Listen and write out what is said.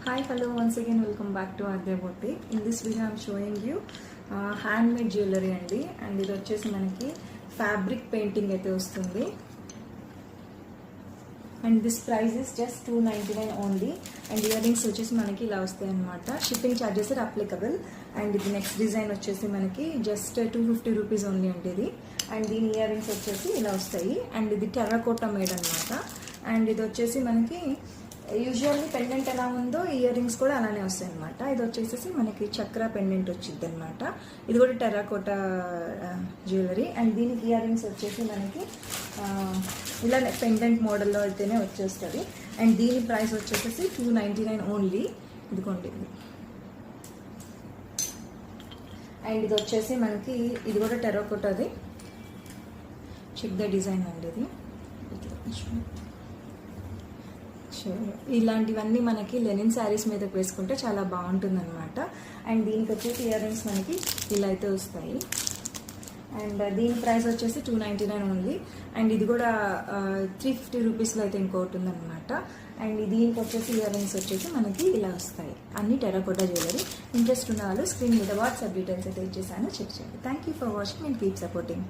Hi, hello, once again welcome back to Adya Boutique. In this video I'm showing you handmade jewelry andi, and ఇది వచ్చేసి మనకి fabric painting అయితే వస్తుంది. And this price is just 299 only. And earrings వచ్చేసి మనకి ఇలా వస్తాయి అనమాట. Shipping charges are applicable. And ఇది నెక్స్ట్ డిజైన్ వచ్చేసి మనకి జస్ట్ 250 రూపీస్ ఓన్లీ అండి ఇది. అండ్ దీని ఇయర్ రింగ్స్ వచ్చేసి ఇలా వస్తాయి. అండ్ ఇది టెర్రకోటా మేడ్ అనమాట. అండ్ ఇది వచ్చేసి మనకి యూజువల్లీ పెండెంట్ ఎలా ఉందో ఇయర్ రింగ్స్ కూడా అలానే వస్తాయి అనమాట. ఇది వచ్చేసి మనకి చక్ర పెండెంట్ వచ్చింది అనమాట. ఇది కూడా టెర్రకోటా జ్యువెలరీ. అండ్ దీనికి ఇయర్ రింగ్స్ వచ్చేసి మనకి ఇలా పెండెంట్ మోడల్లో అయితేనే వచ్చేస్తుంది. అండ్ దీని ప్రైస్ వచ్చేసి 299 ఓన్లీ. ఇదిగోండి. అండ్ ఇది వచ్చేసి మనకి ఇది కూడా టెర్రకోటాది. చెక్ ద డిజైన్ అండి. ఇది ఇలాంటివన్నీ మనకి లెనిన్ శారీస్ మీద వేసుకుంటే చాలా బాగుంటుంది అనమాట. అండ్ దీనికి వచ్చేసి ఇయర్ రింగ్స్ మనకి ఇలా అయితే వస్తాయి. అండ్ దీని ప్రైస్ వచ్చేసి 299 ఓన్లీ. అండ్ ఇది కూడా 350 రూపీస్లో అయితే ఇంకోటి ఉందన్నమాట. అండ్ దీనికి వచ్చేసి ఇయర్ రింగ్స్ వచ్చేసి మనకి ఇలా వస్తాయి. అన్ని టెర్రకోటా జ్యువెలరీ. ఇంట్రెస్ట్ ఉన్న వాళ్ళు స్క్రీన్ మీద వాట్సాప్ డీటెయిల్స్ అయితే ఇచ్చేసాను, చెక్ చేయండి. Thank you for watching and keep supporting.